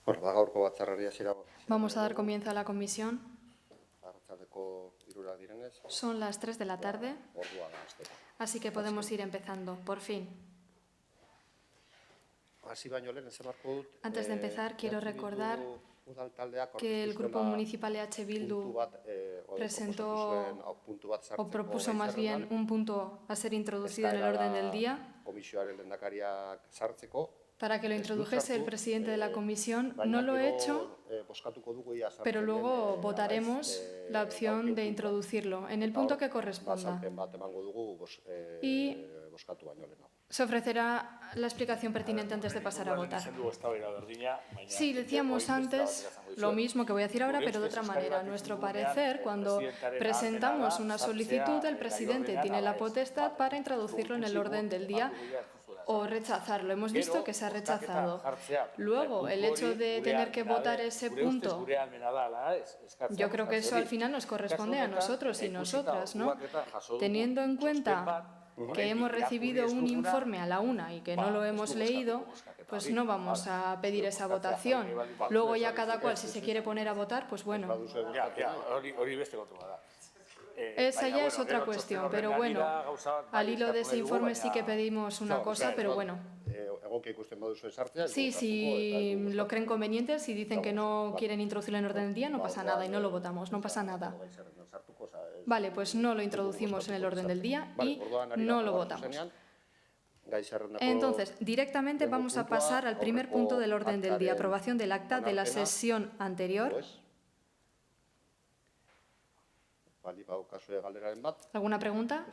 Bueno, gaurko batzarrari hasiera. Vamos a dar comienzo a la comisión. Arratsaldeko 3 direnez. Son las 3 de la tarde, Ordua da hasteko. así que podemos ir empezando, por fin. Hasi baino lehen esan beharko dut. Antes de empezar, quiero recordar que el Grupo Municipal EH Bildu presentó o propuso más bien un punto a ser introducido en el orden del día komisioaren lehendakariak sartzeko. para que lo introdujese el presidente de la comisión. No lo he hecho, pero luego votaremos la opción de introducirlo en el punto que corresponda. Y se ofrecerá la explicación pertinente antes de pasar a votar. Sí, decíamos antes lo mismo que voy a decir ahora, pero de otra manera. A nuestro parecer, cuando presentamos una solicitud, el presidente tiene la potestad para introducirlo en el orden del día o rechazarlo. Hemos visto que se ha rechazado. Luego, el hecho de tener que votar ese punto, yo creo que eso al final nos corresponde a nosotros y nosotras, ¿no? Teniendo en cuenta que hemos recibido un informe a la 1 y que no lo hemos leído, pues no vamos a pedir esa votación. Luego ya cada cual, si se quiere poner a votar, pues bueno. Esa ya es otra cuestión, pero bueno, al hilo de ese informe sí que pedimos una cosa, pero bueno. Sí, si lo creen conveniente, si dicen que no quieren introducirlo en orden del día, no pasa nada y no lo votamos, no pasa nada. Vale, pues no lo introducimos en el orden del día y no lo votamos. Entonces, directamente vamos a pasar al primer punto del orden del día, aprobación del acta de la sesión anterior. ¿Alguna pregunta?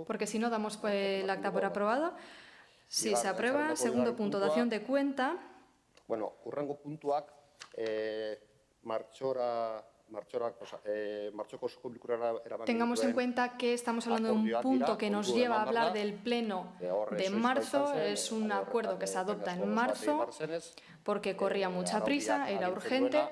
Porque si no, damos el acta por aprobado. Sí, se aprueba. Segundo punto, dación de cuenta. Bueno, hurrengo puntuak Tengamos en cuenta que estamos hablando de un punto que nos lleva a hablar del pleno de marzo. Es un acuerdo que se adopta en marzo porque corría mucha prisa, era urgente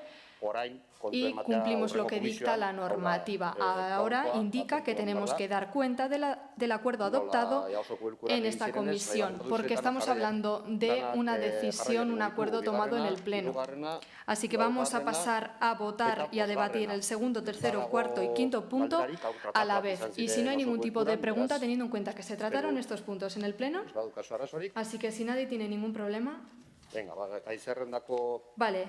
y cumplimos lo que dicta la normativa. Ahora indica que tenemos que dar cuenta del acuerdo adoptado en esta comisión, porque estamos hablando de una decisión, un acuerdo tomado en el Pleno. Así que vamos a pasar a votar y a debatir el segundo, tercero, cuarto y quinto punto a la vez. Y si no hay ningún tipo de pregunta, teniendo en cuenta que se trataron estos puntos en el Pleno, así que si nadie tiene ningún problema. Vale.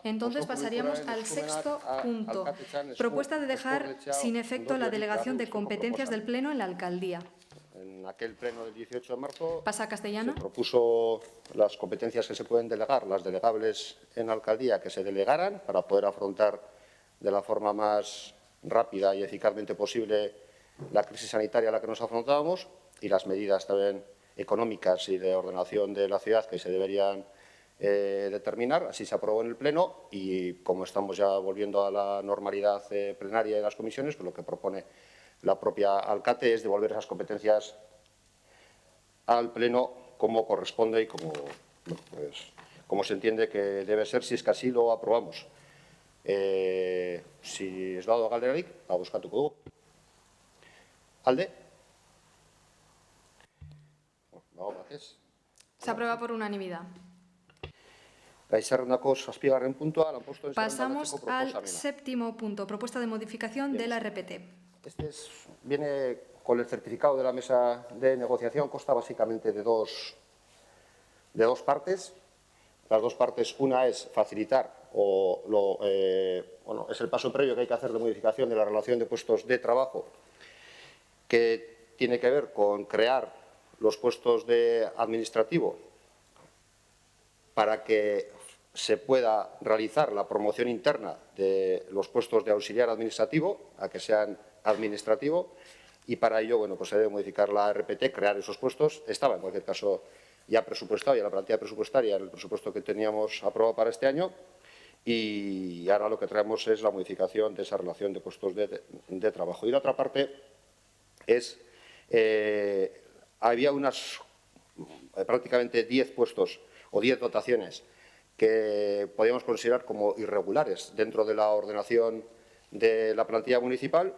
Entonces pasaríamos al sexto punto. Propuesta de dejar sin efecto la delegación de competencias del Pleno en la alcaldía. En aquel pleno del 18 de marzo ¿Pasa a castellano? Se propuso las competencias que se pueden delegar, las delegables en la alcaldía, que se delegaran para poder afrontar de la forma más rápida y eficazmente posible la crisis sanitaria a la que nos afrontábamos y las medidas también económicas y de ordenación de la ciudad que se deberían determinar. Así se aprobó en el Pleno y, como estamos ya volviendo a la normalidad plenaria de las comisiones, pues lo que propone la propia alcalde es devolver esas competencias al Pleno como corresponde y como, bueno, pues, como se entiende que debe ser si es que así lo aprobamos. Si ez dago galderarik, bozkatuko dugu. ¿Alde? Se aprueba por unanimidad. Pasamos al séptimo punto, propuesta de modificación de la RPT. Viene con el certificado de la mesa de negociación, consta básicamente de dos partes. Las dos partes, una es facilitar es el paso previo que hay que hacer de modificación de la relación de puestos de trabajo, que tiene que ver con crear los puestos de administrativo para que se pueda realizar la promoción interna de los puestos de auxiliar administrativo a que sean administrativo y para ello, bueno, pues se debe modificar la RPT, crear esos puestos. Estaba, en cualquier caso, ya presupuestado, ya la plantilla presupuestaria en el presupuesto que teníamos aprobado para este año y ahora lo que traemos es la modificación de esa relación de puestos de trabajo. Y la otra parte es, había prácticamente 10 puestos o 10 dotaciones que podíamos considerar como irregulares dentro de la ordenación de la plantilla municipal.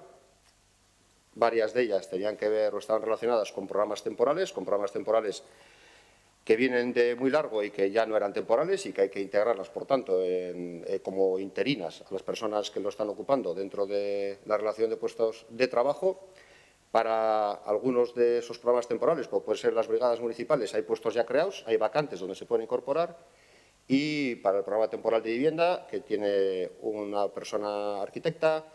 Varias de ellas tenían que ver o estaban relacionadas con programas temporales que vienen de muy largo y que ya no eran temporales y que hay que integrarlas, por tanto, como interinas a las personas que lo están ocupando dentro de la relación de puestos de trabajo. Para algunos de esos programas temporales, como pueden ser las brigadas municipales, hay puestos ya creados, hay vacantes donde se pueden incorporar. Y para el programa temporal de vivienda, que tiene una persona arquitecta,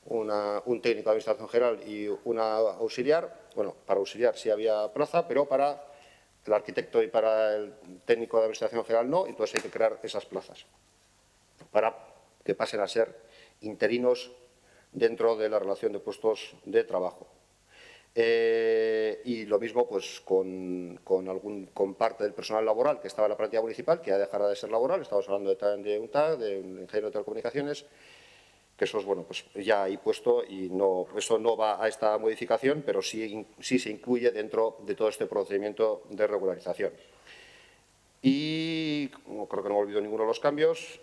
un técnico de administración general y una auxiliar. Bueno, para auxiliar sí había plaza, pero para el arquitecto y para el técnico de administración general no, entonces hay que crear esas plazas para que pasen a ser interinos dentro de la relación de puestos de trabajo. Y lo mismo pues, con parte del personal laboral que estaba en la plantilla municipal, que ya dejará de ser laboral. Estamos hablando de un TAC, de un ingeniero de telecomunicaciones, que eso es bueno, pues ya hay puesto y no, eso no va a esta modificación, pero sí se incluye dentro de todo este procedimiento de regularización. Y creo que no he olvidado ninguno de los cambios,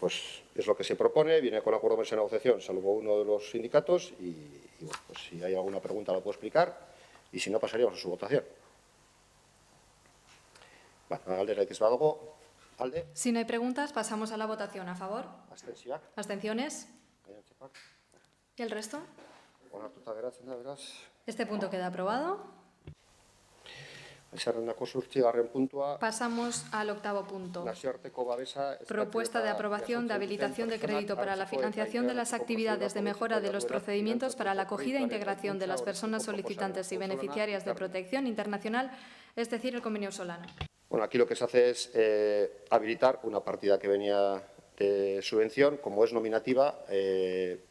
pues es lo que se propone, viene con acuerdo de mesa de negociación, salvo uno de los sindicatos, y bueno, pues si hay alguna pregunta la puedo explicar, y si no pasaríamos a su votación. Bueno, alde que algo. Alde. Si no hay preguntas, pasamos a la votación. ¿A favor? ¿Abstenciones? ¿Y el resto? Este punto queda aprobado. Pasamos al octavo punto. Propuesta de aprobación de habilitación de crédito para la financiación de las actividades de mejora de los procedimientos para la acogida e integración de las personas solicitantes y beneficiarias de protección internacional, es decir, el convenio Solana. Bueno, aquí lo que se hace es habilitar una partida que venía de subvención. Como es nominativa,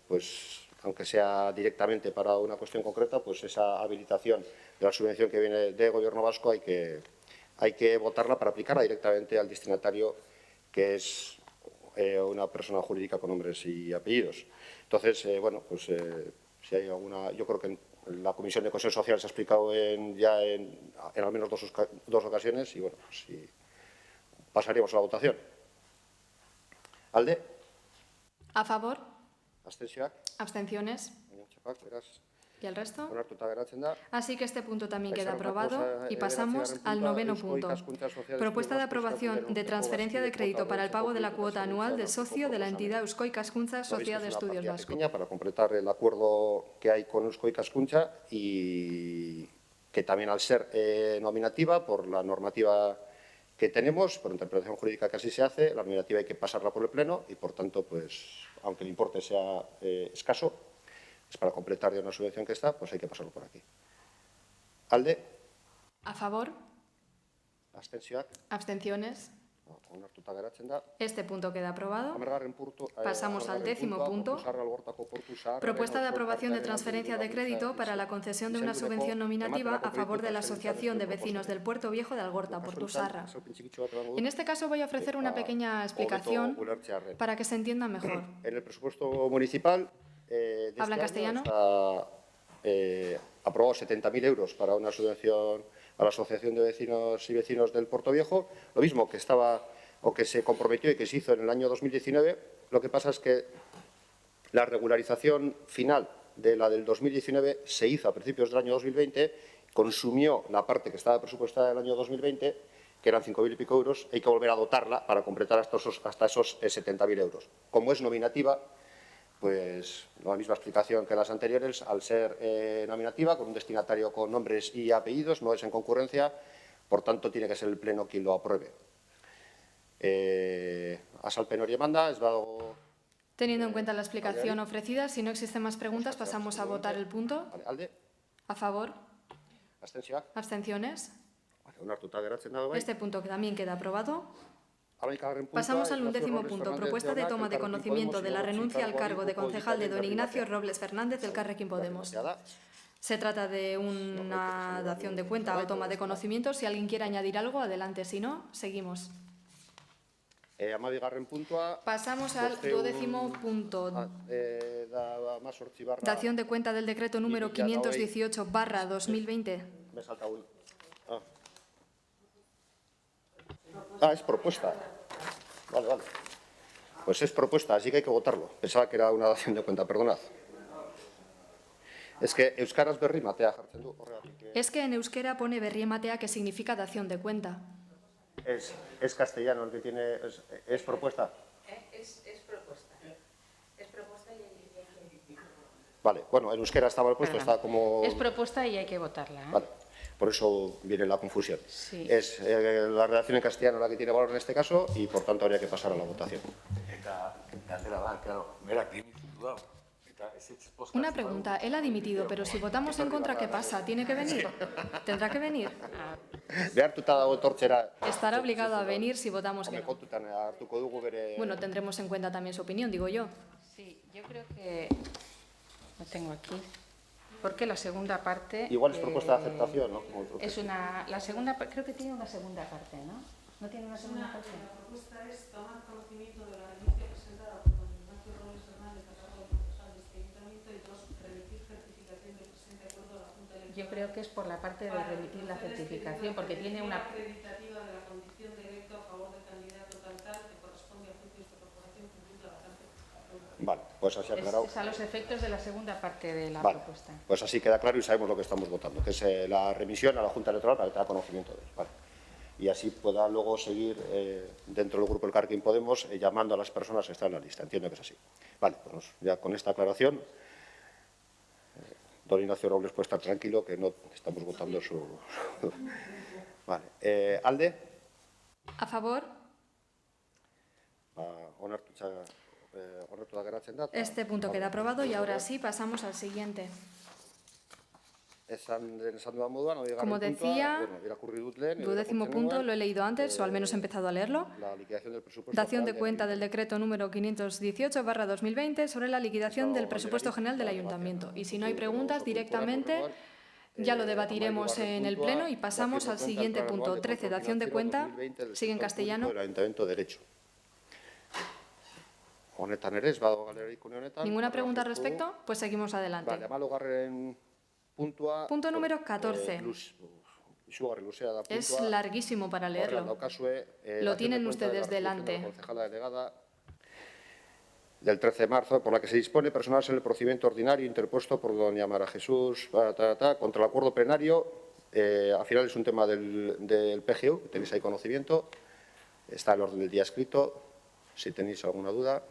pues aunque sea directamente para una cuestión concreta, pues esa habilitación de la subvención que viene del Gobierno vasco hay que votarla para aplicarla directamente al destinatario, que es una persona jurídica con nombres y apellidos. Entonces, bueno, pues si hay alguna, yo creo que la Comisión de Cohesión Social se ha explicado ya en al menos dos ocasiones y, bueno, pues si pasaríamos a la votación. ¿Alde? ¿A favor? ¿Abstenciones? ¿Y el resto? Así que este punto también queda aprobado y pasamos al noveno punto. Propuesta de aprobación de transferencia de crédito para el pago de la cuota anual de socio de la entidad Eusko Ikaskuntza Sociedad de Estudios Vasco. Para completar el acuerdo que hay con Eusko Ikaskuntza y que también al ser nominativa por la normativa que tenemos, por interpretación jurídica que así se hace, la nominativa hay que pasarla por el Pleno y, por tanto, pues, aunque el importe sea escaso, es para completar de una subvención que está, pues hay que pasarlo por aquí. ¿Alde? ¿A favor? ¿Abstenciones? Este punto queda aprobado. Pasamos al décimo punto. Propuesta de aprobación de transferencia de crédito para la concesión de una subvención nominativa a favor de la Asociación de Vecinos del Puerto Viejo de Algorta, Portusarra. En este caso voy a ofrecer una pequeña explicación para que se entienda mejor. En el presupuesto municipal ¿Habla en castellano? Aprobó 70.000 euros para una subvención a la Asociación de Vecinos y Vecinos del Puerto Viejo, lo mismo que estaba o que se comprometió y que se hizo en el año 2019. Lo que pasa es que la regularización final de la del 2019 se hizo a principios del año 2020, consumió la parte que estaba presupuestada del año 2020, que eran 5.000 y pico euros, hay que volver a dotarla para completar hasta esos 70.000 euros. Como es nominativa, pues la misma explicación que las anteriores, al ser nominativa, con un destinatario con nombres y apellidos, no es en concurrencia, por tanto tiene que ser el Pleno quien lo apruebe. Azalpen hori emanda, ez badago. Teniendo en cuenta la explicación ofrecida, si no existen más preguntas, pasamos a votar el punto. ¿Alde? ¿A favor? ¿Abstenciones? ¿Abstenciones? Onartuta geratzen da bai. Este punto también queda aprobado. Pasamos al 11º punto. Propuesta de toma de conocimiento de la renuncia al cargo de concejal de don Ignacio Robles Fernández del Elkarrekin Podemos. Se trata de una dación de cuenta o toma de conocimiento. Si alguien quiere añadir algo, adelante. Si no, seguimos. Pasamos al 12º punto. Dación de cuenta del decreto número 518/2020. Me salta uno. Es propuesta. Vale. Pues es propuesta, así que hay que votarlo. Pensaba que era una dación de cuenta, perdonad. Es que euskaraz berri matea jartzen du, horregatik. Es que en euskera pone berri ematea, que significa dación de cuenta. Es castellano el que tiene... ¿Es propuesta? Es propuesta. Es propuesta y hay que... Vale, bueno, en euskera estaba el puesto, está como... Es propuesta y hay que votarla. Vale, por eso viene la confusión. Sí. Es la redacción en castellano la que tiene valor en este caso y, por tanto, habría que pasar a la votación. Una pregunta, él ha dimitido, pero si votamos en contra, ¿qué pasa? ¿Tiene que venir? ¿Tendrá que venir? Estará obligado a venir si votamos que no. Bueno, tendremos en cuenta también su opinión, digo yo. Sí, yo creo que... Lo tengo aquí. Porque la segunda parte... Igual es propuesta de aceptación, ¿no? Es una... La segunda... Creo que tiene una segunda parte, ¿no? ¿No tiene una segunda parte? La propuesta es tomar conocimiento de la renuncia presentada por don Ignacio Robles Hernández a cargo del procesal de este ayuntamiento y dos, remitir certificación del presente acuerdo a la Junta Electoral. Yo creo que es por la parte de remitir la certificación, porque tiene una... acreditativa de la condición de electo a favor del candidato tal que corresponde a juicios de corporación cumpliendo la vacante. Vale, pues así aclarado. Es a los efectos de la segunda parte de la Vale, propuesta. pues así queda claro y sabemos lo que estamos votando, que es la remisión a la Junta Electoral para que tenga conocimiento de ello. Vale. Y así pueda luego seguir dentro del grupo Elkarrekin Podemos llamando a las personas que están en la lista. Entiendo que es así. Vale, pues ya con esta aclaración, don Ignacio Robles puede estar tranquilo que no estamos votando su... Vale. ¿Alde? ¿A favor? Este punto queda aprobado y ahora sí pasamos al siguiente. Como decía, duodécimo punto, lo he leído antes, o al menos he empezado a leerlo. Dación de cuenta del decreto número 518/2020 sobre la liquidación del presupuesto general del Ayuntamiento. Y si no hay preguntas, directamente ya lo debatiremos en el Pleno y pasamos al siguiente punto. 13, dación de cuenta, sigue en castellano. Del Ayuntamiento de Derecho. ¿Ninguna pregunta al respecto? Pues seguimos adelante. Punto número 14. Es larguísimo para leerlo. Lo tienen ustedes delante. Del 13 de marzo, por la que se dispone personarse en el procedimiento ordinario interpuesto por doña Mara Jesús contra el acuerdo plenario. Al final es un tema del PGU, que tenéis ahí conocimiento. Está el orden del día escrito. Si tenéis alguna duda.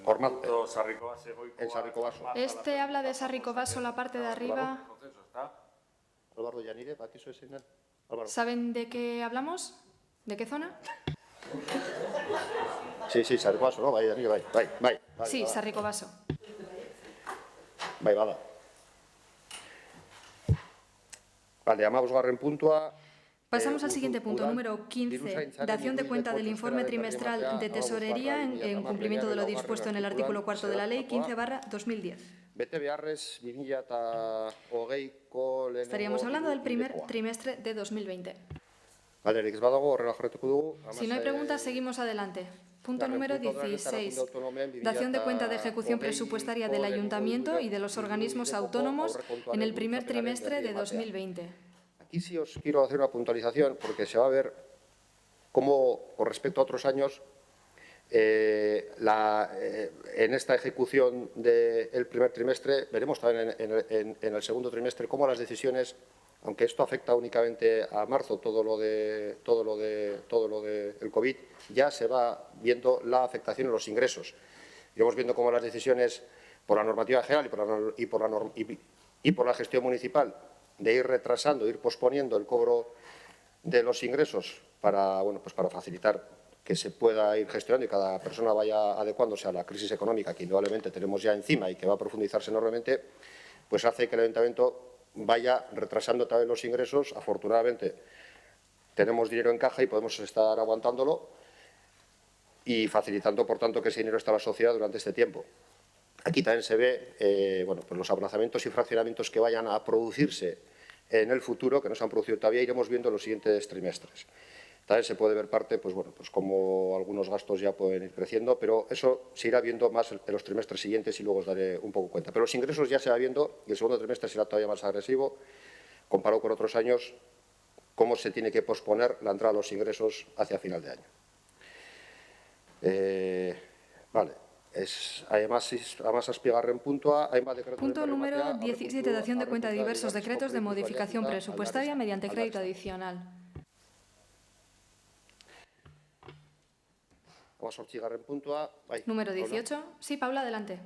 En Sarricobaso. Este habla de Sarricobaso, la parte de arriba. Álvaro Yanire, ¿Saben de qué hablamos? ¿De qué zona? Sí, Sarricobaso, no? Bai, Yanire, bai. Sí, Sarricobaso. Bai, bada. Vale, 15. puntua. Pasamos al siguiente punto, número 15, dación de cuenta del informe trimestral de tesorería en cumplimiento de lo dispuesto en el artículo 4 de la Ley 15/2010. Estaríamos hablando del primer trimestre de 2020. Si no hay preguntas, seguimos adelante. Punto número 16, dación de cuenta de ejecución presupuestaria del Ayuntamiento y de los organismos autónomos en el primer trimestre de 2020. Aquí sí os quiero hacer una puntualización porque se va a ver cómo, con respecto a otros años, en esta ejecución del primer trimestre, veremos también en el segundo trimestre cómo las decisiones, aunque esto afecta únicamente a marzo, todo lo del COVID, ya se va viendo la afectación en los ingresos. Iremos viendo cómo las decisiones, por la normativa general y por la gestión municipal, de ir retrasando, ir posponiendo el cobro de los ingresos para facilitar que se pueda ir gestionando y cada persona vaya adecuándose a la crisis económica que indudablemente tenemos ya encima y que va a profundizarse enormemente, pues hace que el Ayuntamiento vaya retrasando también los ingresos. Afortunadamente tenemos dinero en caja y podemos estar aguantándolo y facilitando, por tanto, que ese dinero esté a la sociedad durante este tiempo. Aquí también se ve pues los aplazamientos y fraccionamientos que vayan a producirse en el futuro, que no se han producido todavía, iremos viendo en los siguientes trimestres. También se puede ver parte, pues como algunos gastos ya pueden ir creciendo, pero eso se irá viendo más en los trimestres siguientes y luego os daré un poco cuenta. Pero los ingresos ya se va viendo y el segundo trimestre será todavía más agresivo, comparado con otros años, cómo se tiene que posponer la entrada de los ingresos hacia final de año. Vale. Además, azpigarren puntua, hainbat dekretu... Punto número 17, dación de cuenta de diversos decretos de modificación presupuestaria mediante crédito adicional. Número 18. Sí, Paula, adelante.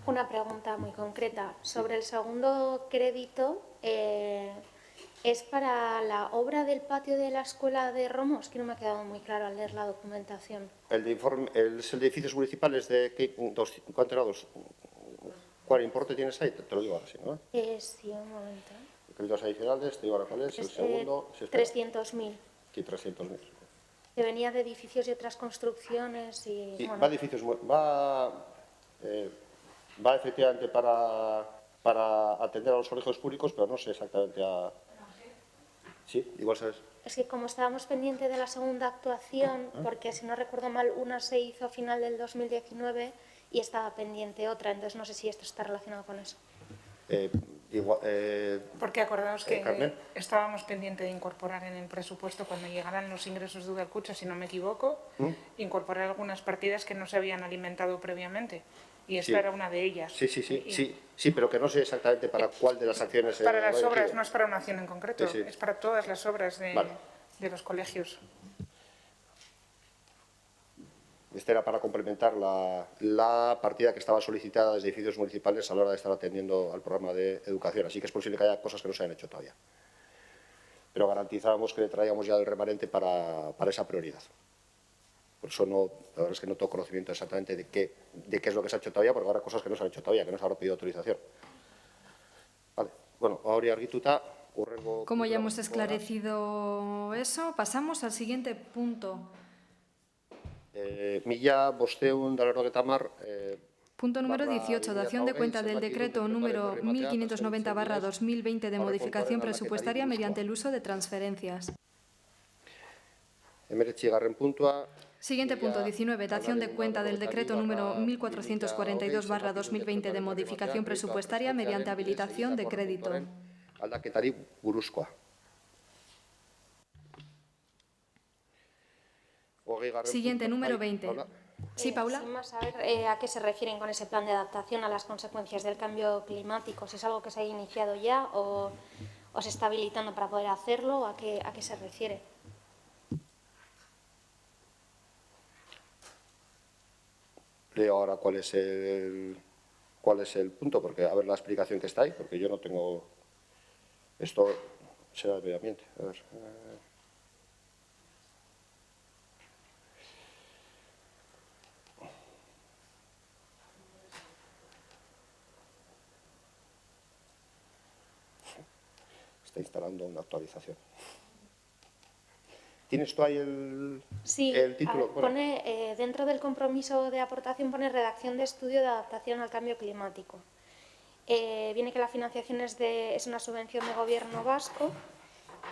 Una pregunta muy concreta. Sobre el segundo crédito, ¿es para la obra del patio de la escuela de Romos? Que no me ha quedado muy claro al leer la documentación. El de edificios municipales de... ¿Cuánto era? ¿Cuál importe tienes ahí? Te lo digo ahora, sí, ¿no? Sí, un momento. Créditos adicionales, te digo ahora cuál es. El segundo... 300.000. Sí, 300.000. Que venía de edificios y otras construcciones y... Sí, bueno. va de edificios... Va efectivamente para atender a los colegios públicos, pero no sé exactamente a... Sí, igual sabes. Es que como estábamos pendientes de la segunda actuación, porque si no recuerdo mal, una se hizo a final del 2019 y estaba pendiente otra, entonces no sé si esto está relacionado con eso. Porque acordaos que Carmen. estábamos pendientes de incorporar en el presupuesto, cuando llegaran los ingresos de Ugalkucha, si no me equivoco, incorporar algunas partidas que no se habían alimentado previamente. Y esta era una de ellas. Sí, pero que no sé exactamente para cuál de las acciones... Para las obras, no es para una acción en concreto, Sí. es para todas las obras de los colegios. Esta era para complementar la partida que estaba solicitada desde edificios municipales a la hora de estar atendiendo al programa de educación. Así que es posible que haya cosas que no se hayan hecho todavía. Pero garantizábamos que traíamos ya el remanente para esa prioridad. Por eso la verdad es que no tengo conocimiento exactamente de qué es lo que se ha hecho todavía, porque habrá cosas que no se han hecho todavía, que no se habrá pedido autorización. Vale. Bueno, ahora argituta, hurrengo... Como ya hemos esclarecido eso, pasamos al siguiente punto. Mila bosteun da laurogeta hamar... Punto número 18, dación de cuenta del decreto número 1590/2020 de modificación presupuestaria mediante el uso de transferencias. Hemeretzigarren puntua... Siguiente punto, 19, dación de cuenta del decreto número 1442/2020 de modificación presupuestaria mediante habilitación de crédito. Aldaketari buruzkoa. Siguiente, número 20. Sí, Paula. Sin más saber a qué se refieren con ese plan de adaptación a las consecuencias del cambio climático, si es algo que se ha iniciado ya o se está habilitando para poder hacerlo, ¿a qué se refiere? Leo ahora cuál es el punto, porque a ver la explicación que está ahí, porque yo no tengo... Esto será el medio ambiente. A ver... Está instalando una actualización. ¿Tienes tú ahí el título? Pone, dentro del compromiso de aportación pone redacción de estudio de adaptación al cambio climático. Viene que la financiación es una subvención de gobierno vasco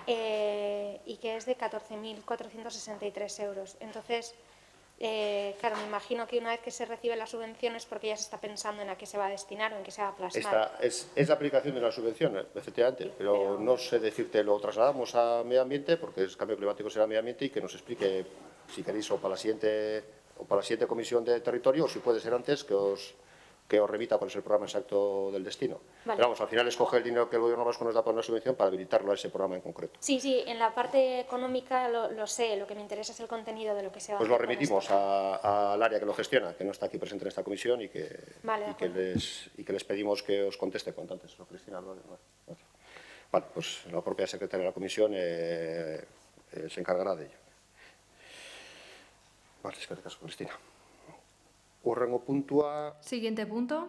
y que es de 14.463 euros. Entonces, claro, me imagino que una vez que se recibe la subvención es porque ya se está pensando en a qué se va a destinar o en qué se va a plasmar. Es la aplicación de la subvención, efectivamente, pero no sé decirte, lo trasladamos a medio ambiente, porque el cambio climático será medio ambiente, y que nos explique, si queréis, o para la siguiente comisión de territorio, o si puede ser antes, que os remita cuál es el programa exacto del destino. Vale. Pero vamos, al final escoge el dinero que el Gobierno vasco nos da para una subvención para habilitarlo a ese programa en concreto. Sí, en la parte económica lo sé, lo que me interesa es el contenido de lo que se va a hacer. Pues lo remitimos al área que lo gestiona, que no está aquí presente en esta comisión, y que les pedimos que os conteste cuanto antes. ¿No, Cristina? Vale, pues la propia secretaria de la comisión se encargará de ello. Vale, es que te caso, Cristina. Hurrengo puntua... Siguiente punto.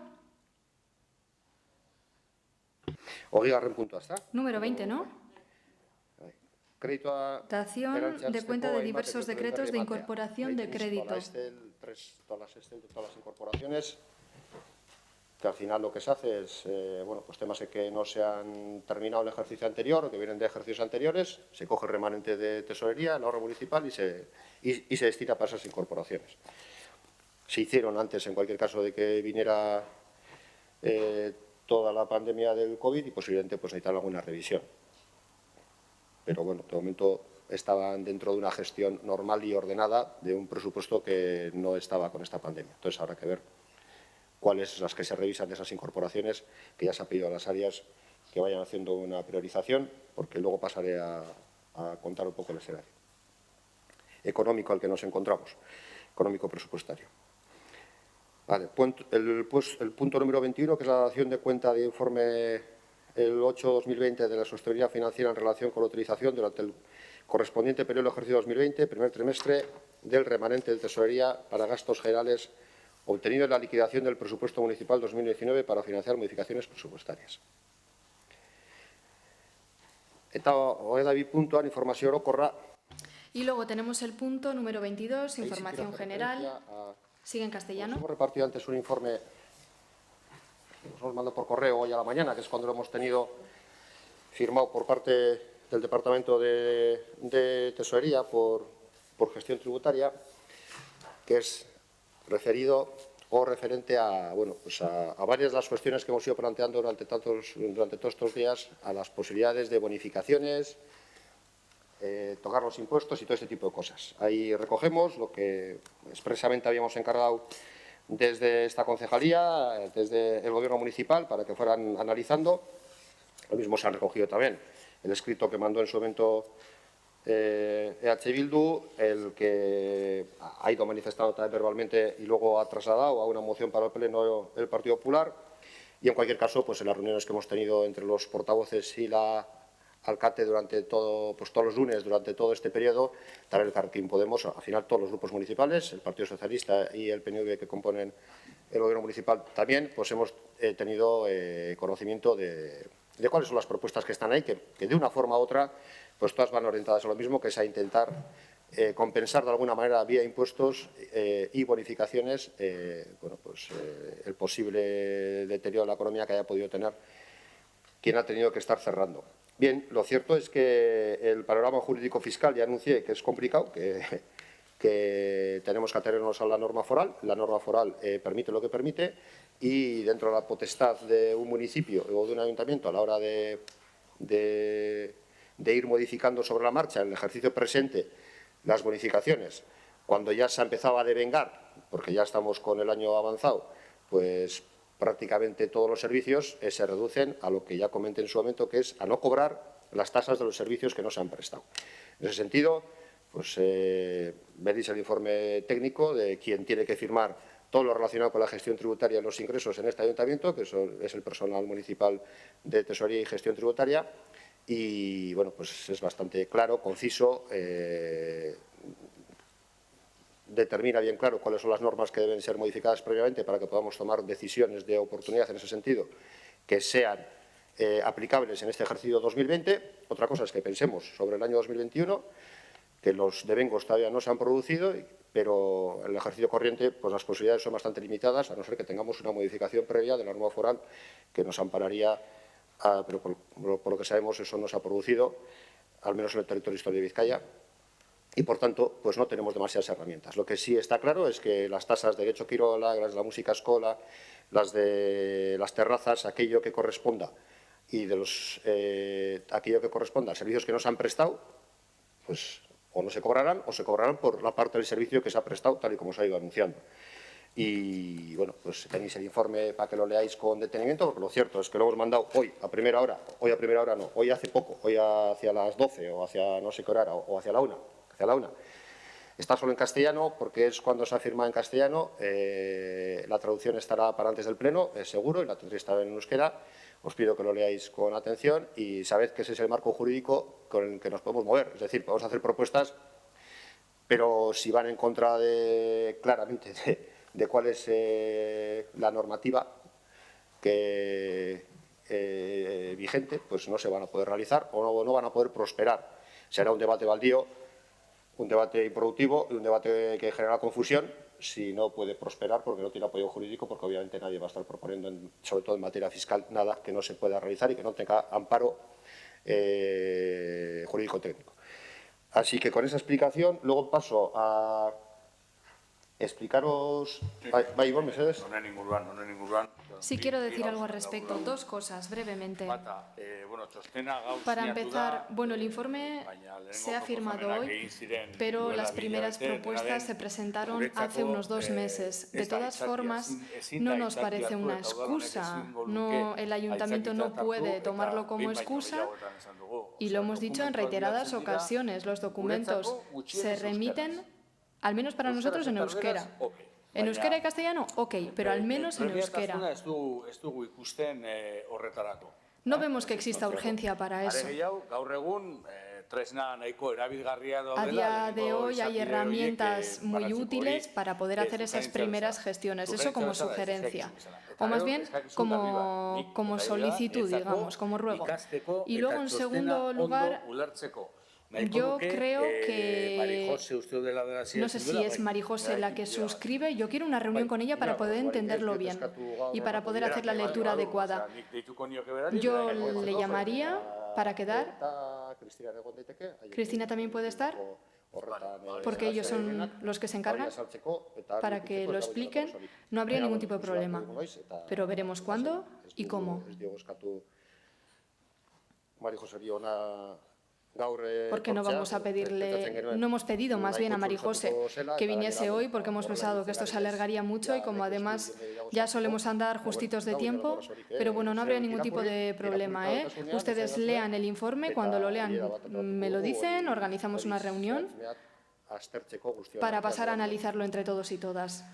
Hogeigarren puntua, ¿está? Número 20, ¿no? Crédito a... Dación de cuenta de diversos decretos de incorporación de crédito. Todas las incorporaciones, que al final lo que se hace es, pues temas que no se han terminado el ejercicio anterior o que vienen de ejercicios anteriores, se coge el remanente de tesorería, el ahorro municipal y se destina para esas incorporaciones. Se hicieron antes, en cualquier caso, de que viniera toda la pandemia del COVID y posiblemente pues necesitan alguna revisión. Pero bueno, de momento estaban dentro de una gestión normal y ordenada de un presupuesto que no estaba con esta pandemia. Entonces, habrá que ver cuáles las que se revisan de esas incorporaciones, que ya se ha pedido a las áreas que vayan haciendo una priorización, porque luego pasaré a contar un poco el escenario económico al que nos encontramos, económico presupuestario. Vale, el punto número 21, que es la dación de cuenta de informe el 8-2020 de la sostenibilidad financiera en relación con la utilización durante el correspondiente periodo del ejercicio 2020, primer trimestre, del remanente de tesorería para gastos generales obtenido en la liquidación del presupuesto municipal 2019 para financiar modificaciones presupuestarias. Eta hogeita bi puntuan informazio orokorra. Y luego tenemos el punto número 22, información general. Sigue en castellano. Hemos repartido antes un informe, nos lo mandó por correo hoy a la mañana, que es cuando lo hemos tenido firmado por parte del Departamento de Tesorería por gestión tributaria, que es referido o referente a, bueno, pues a varias de las cuestiones que hemos ido planteando durante todos estos días, a las posibilidades de bonificaciones, tocar los impuestos y todo este tipo de cosas. Ahí recogemos lo que expresamente habíamos encargado desde esta concejalía, desde el Gobierno municipal, para que fueran analizando. Lo mismo se han recogido también el escrito que mandó en su momento EH Bildu, el que ha ido manifestando también verbalmente y luego ha trasladado a una moción para el Pleno el Partido Popular. Y, en cualquier caso, pues en las reuniones que hemos tenido entre los portavoces y la alcalde durante todo, pues todos los lunes, durante todo este periodo, también el Carrequín Podemos, al final todos los grupos municipales, el Partido Socialista y el PNV que componen el Gobierno municipal también, pues hemos tenido conocimiento de cuáles son las propuestas que están ahí, que de una forma u otra, pues todas van orientadas a lo mismo, que es a intentar compensar de alguna manera vía impuestos y bonificaciones bueno, pues, el posible deterioro de la economía que haya podido tener quien ha tenido que estar cerrando. Bien, lo cierto es que el panorama jurídico fiscal ya anuncié que es complicado, que tenemos que atenernos a la norma foral. La norma foral permite lo que permite y dentro de la potestad de un municipio o de un ayuntamiento a la hora de ir modificando sobre la marcha en el ejercicio presente las bonificaciones, cuando ya se ha empezado a devengar, porque ya estamos con el año avanzado, pues prácticamente todos los servicios se reducen a lo que ya comenté en su momento, que es a no cobrar las tasas de los servicios que no se han prestado. En ese sentido, pues veréis el informe técnico de quien tiene que firmar todo lo relacionado con la gestión tributaria de los ingresos en este ayuntamiento, que es el personal municipal de Tesorería y Gestión Tributaria, y bueno, pues es bastante claro, conciso, determina bien claro cuáles son las normas que deben ser modificadas previamente para que podamos tomar decisiones de oportunidad en ese sentido que sean aplicables en este ejercicio 2020. Otra cosa es que pensemos sobre el año 2021, que los devengos todavía no se han producido, pero en el ejercicio corriente pues las posibilidades son bastante limitadas, a no ser que tengamos una modificación previa de la norma foral que nos ampararía, pero por lo que sabemos eso no se ha producido, al menos en el territorio histórico de Vizcaya. Y, por tanto, pues no tenemos demasiadas herramientas. Lo que sí está claro es que las tasas de Getxo Kirola, las de la música escola, las de las terrazas, aquello que corresponda y de aquello que corresponda a servicios que no se han prestado, pues o no se cobrarán o se cobrarán por la parte del servicio que se ha prestado, tal y como se ha ido anunciando. Y, bueno, pues tenéis el informe para que lo leáis con detenimiento, porque lo cierto es que lo hemos mandado hoy a primera hora no, hoy hace poco, hoy hacia las 12 o hacia no sé qué hora, o hacia la 1. Está solo en castellano porque es cuando se ha firmado en castellano. La traducción estará para antes del Pleno, es seguro, y la tendréis también en euskera. Os pido que lo leáis con atención y sabed que ese es el marco jurídico con el que nos podemos mover. Es decir, podemos hacer propuestas, pero si van en contra claramente de cuál es la normativa vigente, pues no se van a poder realizar o no van a poder prosperar. Será un debate baldío, un debate improductivo y un debate que genera confusión si no puede prosperar porque no tiene apoyo jurídico, porque obviamente nadie va a estar proponiendo, sobre todo en materia fiscal, nada que no se pueda realizar y que no tenga amparo jurídico-técnico. Así que con esa explicación, luego paso a explicaros... Bai, Ibon, mesedez? Honen inguruan. Sí, quiero decir algo al respecto. Dos cosas, brevemente. Para empezar, bueno, el informe se ha firmado hoy, pero las primeras propuestas se presentaron hace unos 2 meses. De todas formas, no nos parece una excusa. No, el ayuntamiento no puede tomarlo como excusa y lo hemos dicho en reiteradas ocasiones. Los documentos se remiten, al menos para nosotros, en euskera. En euskera y castellano, ok, pero al menos en euskera. No vemos que exista urgencia para eso. A día de hoy hay herramientas muy útiles para poder hacer esas primeras gestiones, eso como sugerencia, o más bien como solicitud, digamos, como ruego. Y luego, en segundo lugar, yo creo que, no sé si es Marijose la que suscribe, yo quiero una reunión con ella para poder entenderlo bien y para poder hacer la lectura adecuada. Yo le llamaría para quedar. Cristina también puede estar, porque ellos son los que se encargan, para que lo expliquen. No habría ningún tipo de problema, pero veremos cuándo y cómo. Porque no vamos a pedirle, no hemos pedido más bien a Marijose que viniese hoy, porque hemos pensado que esto se alargaría mucho y como además ya solemos andar justitos de tiempo, pero bueno, no habría ningún tipo de problema, ¿eh? Ustedes lean el informe, cuando lo lean me lo dicen, organizamos una reunión para pasar a analizarlo entre todos y todas.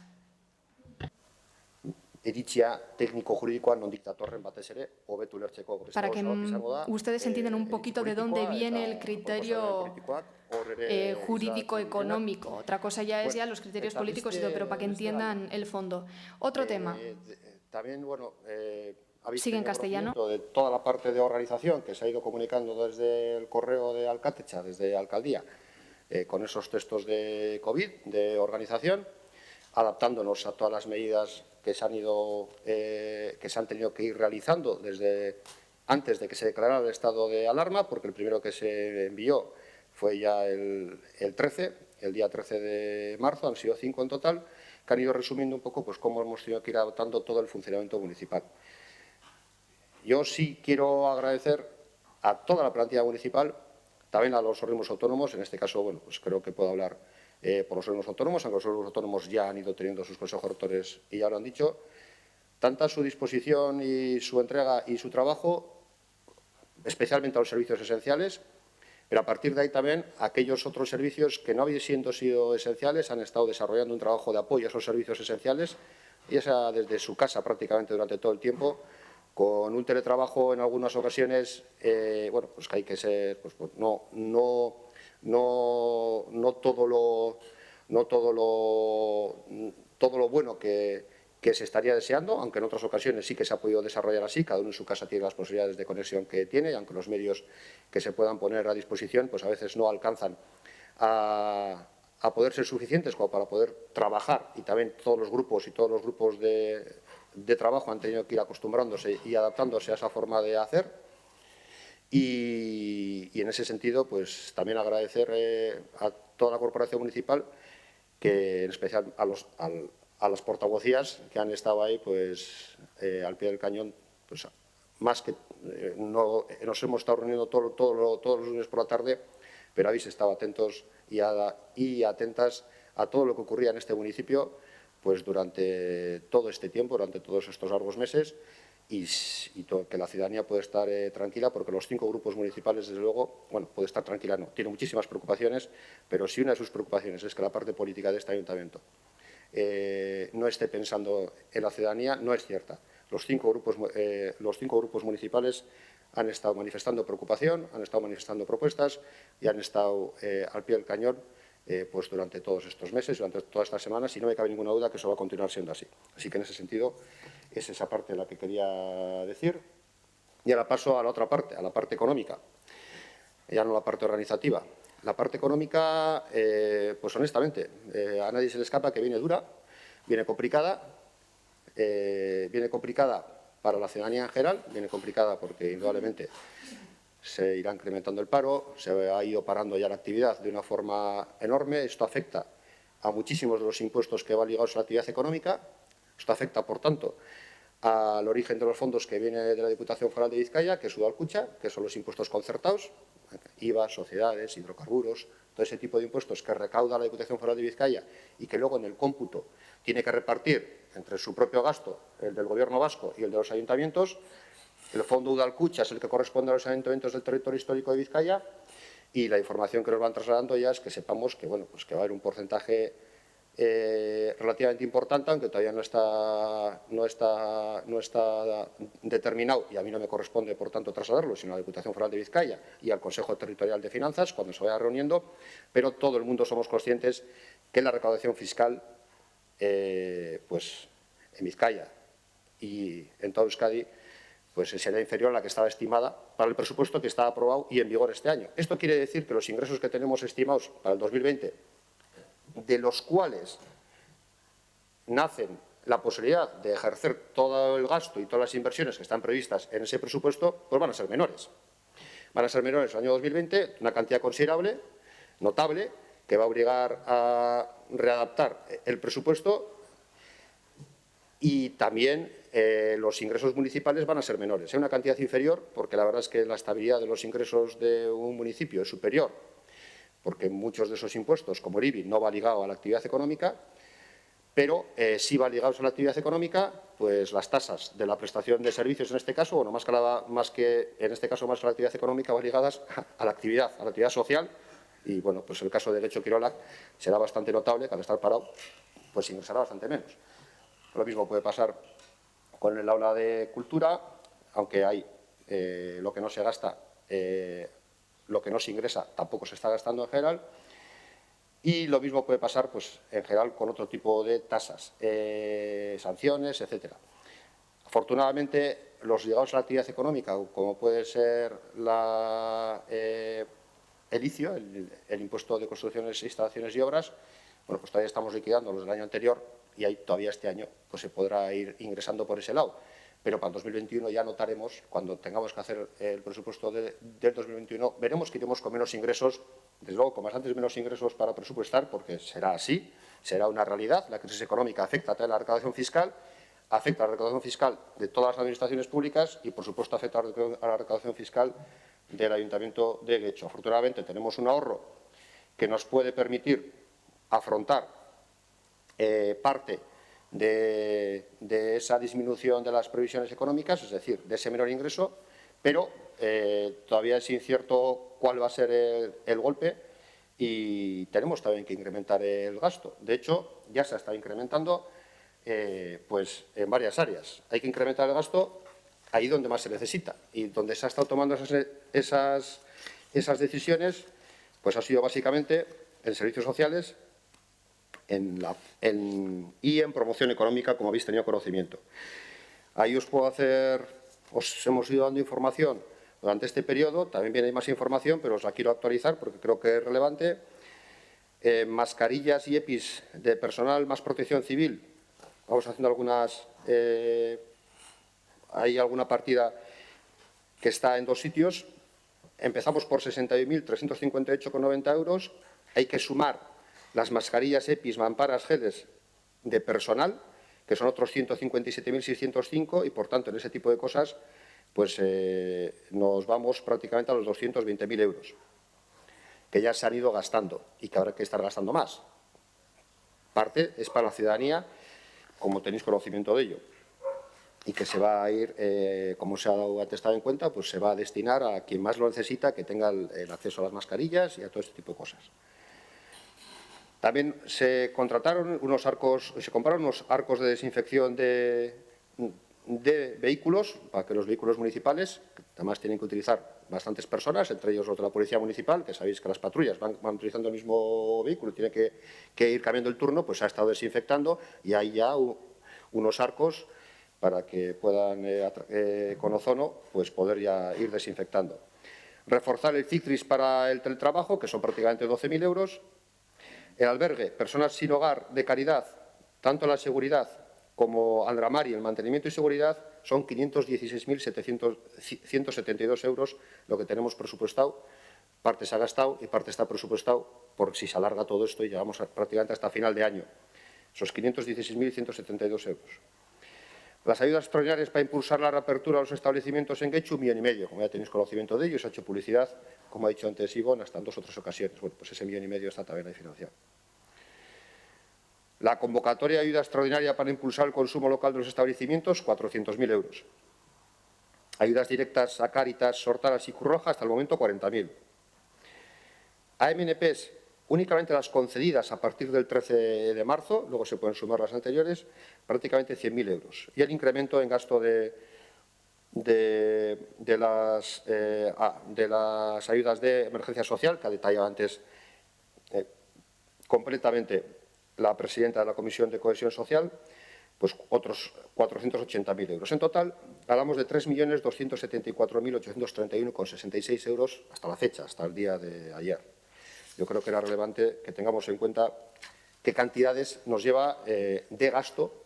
Iritzia técnico-jurídico nondik datorren batez ere, hobetu ulertzeko. Para que ustedes entiendan un poquito de dónde viene el criterio jurídico-económico. Otra cosa ya es los criterios políticos y todo, pero para que entiendan el fondo. Otro tema. También, bueno, sigue en castellano. De toda la parte de organización que se ha ido comunicando desde el correo de Alcatecha, desde Alcaldía, con esos textos de COVID, de organización, adaptándonos a todas las medidas que se han tenido que ir realizando desde antes de que se declarara el estado de alarma, porque el primero que se envió fue ya el 13, el día 13 de marzo, han sido 5 en total, que han ido resumiendo un poco pues cómo hemos tenido que ir adaptando todo el funcionamiento municipal. Yo sí quiero agradecer a toda la plantilla municipal, también a los organismos autónomos, en este caso, bueno, pues creo que puedo hablar por los organismos autónomos, aunque los organismos autónomos ya han ido teniendo sus consejos rectores y ya lo han dicho, tanta su disposición y su entrega y su trabajo, especialmente a los servicios esenciales, pero a partir de ahí también aquellos otros servicios que no habiendo sido esenciales han estado desarrollando un trabajo de apoyo a esos servicios esenciales, ya sea desde su casa prácticamente durante todo el tiempo, con un teletrabajo en algunas ocasiones, bueno, pues que hay que ser, pues no todo lo bueno que se estaría deseando, aunque en otras ocasiones sí que se ha podido desarrollar así, cada uno en su casa tiene las posibilidades de conexión que tiene, y aunque los medios que se puedan poner a disposición, pues a veces no alcanzan a poder ser suficientes como para poder trabajar, y también todos los grupos de trabajo han tenido que ir acostumbrándose y adaptándose a esa forma de hacer. Y en ese sentido, pues también agradecer a toda la corporación municipal, que en especial a las portavocías que han estado ahí, pues al pie del cañón, pues más que nos hemos estado reuniendo todos los lunes por la tarde, pero habéis estado atentos y atentas a todo lo que ocurría en este municipio, pues durante todo este tiempo, durante todos estos largos meses. Y que la ciudadanía puede estar tranquila, porque los 5 grupos municipales, desde luego, bueno, puede estar tranquila, no, tiene muchísimas preocupaciones, pero si una de sus preocupaciones es que la parte política de este ayuntamiento no esté pensando en la ciudadanía, no es cierta. Los 5 grupos municipales han estado manifestando preocupación, han estado manifestando propuestas y han estado al pie del cañón pues durante todos estos meses, durante todas estas semanas, y no me cabe ninguna duda que eso va a continuar siendo así. Así que en ese sentido es esa parte la que quería decir. Y ahora paso a la otra parte, a la parte económica, ya no la parte organizativa. La parte económica, pues honestamente, a nadie se le escapa que viene dura, viene complicada para la ciudadanía en general, viene complicada porque indudablemente se irá incrementando el paro, se ha ido parando ya la actividad de una forma enorme. Esto afecta a muchísimos de los impuestos que van ligados a la actividad económica. Esto afecta, por tanto, al origen de los fondos que viene de la Diputación Foral de Vizcaya, que es Udalkutxa, que son los impuestos concertados, IVA, sociedades, hidrocarburos, todo ese tipo de impuestos que recauda la Diputación Foral de Vizcaya y que luego en el cómputo tiene que repartir entre su propio gasto, el del Gobierno vasco y el de los ayuntamientos. El fondo Udalkutxa es el que corresponde a los ayuntamientos del territorio histórico de Vizcaya, y la información que nos van trasladando ya es que sepamos que, bueno, pues que va a haber un porcentaje relativamente importante, aunque todavía no está determinado, y a mí no me corresponde, por tanto, trasladarlo, sino a la Diputación Foral de Vizcaya y al Consejo Territorial de Finanzas, cuando se vaya reuniendo, pero todo el mundo somos conscientes que la recaudación fiscal, pues en Vizcaya y en toda Euskadi, pues será inferior a la que estaba estimada para el presupuesto que está aprobado y en vigor este año. Esto quiere decir que los ingresos que tenemos estimados para el 2020, de los cuales nacen la posibilidad de ejercer todo el gasto y todas las inversiones que están previstas en ese presupuesto, pues van a ser menores. Van a ser menores el año 2020, una cantidad considerable, notable, que va a obligar a readaptar el presupuesto, y también los ingresos municipales van a ser menores. Es una cantidad inferior, porque la verdad es que la estabilidad de los ingresos de un municipio es superior, porque muchos de esos impuestos, como el IBI, no va ligado a la actividad económica, pero sí va ligados a la actividad económica, pues las tasas de la prestación de servicios en este caso, bueno, más que en este caso más a la actividad económica, van ligadas a la actividad social, y bueno, pues el caso de Getxo Kirolak será bastante notable, que al estar parado, pues ingresará bastante menos. Lo mismo puede pasar con el aula de cultura, aunque hay lo que no se gasta, lo que no se ingresa tampoco se está gastando en general. Y lo mismo puede pasar, pues, en general, con otro tipo de tasas, sanciones, etcétera. Afortunadamente, los ligados a la actividad económica, como puede ser el ICIO, el impuesto de construcciones, instalaciones y obras, bueno, pues todavía estamos liquidando los del año anterior, y ahí todavía este año pues se podrá ir ingresando por ese lado. Pero para el 2021 ya notaremos, cuando tengamos que hacer el presupuesto del 2021, veremos que iremos con menos ingresos, desde luego con bastantes menos ingresos para presupuestar, porque será así, será una realidad. La crisis económica afecta a la recaudación fiscal, afecta a la recaudación fiscal de todas las administraciones públicas y, por supuesto, afecta a la recaudación fiscal del Ayuntamiento de Getxo. Afortunadamente, tenemos un ahorro que nos puede permitir afrontar parte de esa disminución de las previsiones económicas, es decir, de ese menor ingreso, pero todavía es incierto cuál va a ser el golpe y tenemos también que incrementar el gasto. De hecho, ya se está incrementando pues en varias áreas. Hay que incrementar el gasto ahí donde más se necesita, y donde se ha estado tomando esas decisiones, pues ha sido básicamente en servicios sociales y en promoción económica, como habéis tenido conocimiento. Ahí os hemos ido dando información durante este periodo, también viene más información, pero os la quiero actualizar porque creo que es relevante. Mascarillas y EPIs de personal más protección civil, vamos haciendo algunas, hay alguna partida que está en dos sitios. Empezamos por 61.358,90 euros, hay que sumar las mascarillas, EPIs, mamparas, geles de personal, que son otros 157.605, y, por tanto, en ese tipo de cosas, pues nos vamos prácticamente a los 220.000 euros, que ya se han ido gastando y que habrá que estar gastando más. Parte es para la ciudadanía, como tenéis conocimiento de ello, y que se va a ir, como se ha dado atestado en cuenta, pues se va a destinar a quien más lo necesita, que tenga el acceso a las mascarillas y a todo este tipo de cosas. También se compraron unos arcos de desinfección de vehículos, para que los vehículos municipales, que además tienen que utilizar bastantes personas, entre ellos los de la Policía Municipal, que sabéis que las patrullas van utilizando el mismo vehículo y tienen que ir cambiando el turno, pues se ha estado desinfectando, y hay ya unos arcos para que puedan, con ozono, pues poder ya ir desinfectando. Reforzar el CICTRIS para el teletrabajo, que son prácticamente 12.000 euros. El albergue, personas sin hogar de caridad, tanto la seguridad como Andramari, el mantenimiento y seguridad, son 516.172 euros lo que tenemos presupuestado parte se ha gastado y parte está presupuestado por si se alarga todo esto y llegamos prácticamente hasta final de año. Esos 516.172 euros. Las ayudas extraordinarias para impulsar la reapertura de los establecimientos en Getxo, 1,5 millones. Como ya tenéis conocimiento de ello, se ha hecho publicidad, como ha dicho antes Ivonne, hasta en 2 o 3 ocasiones. Bueno, pues ese 1,5 millones está también ahí financiado. La convocatoria de ayuda extraordinaria para impulsar el consumo local de los establecimientos, 400.000 euros. Ayudas directas a Cáritas, Sortaras y Cruz Roja, hasta el momento 40.000. AMNPs, únicamente las concedidas a partir del 13 de marzo, luego se pueden sumar las anteriores, prácticamente 100.000 euros. Y el incremento en gasto de las ayudas de emergencia social, que ha detallado antes completamente la presidenta de la Comisión de Cohesión Social, pues otros 480.000 euros. En total, hablamos de 3.274.831,66 euros hasta la fecha, hasta el día de ayer. Yo creo que era relevante que tengamos en cuenta qué cantidades nos lleva de gasto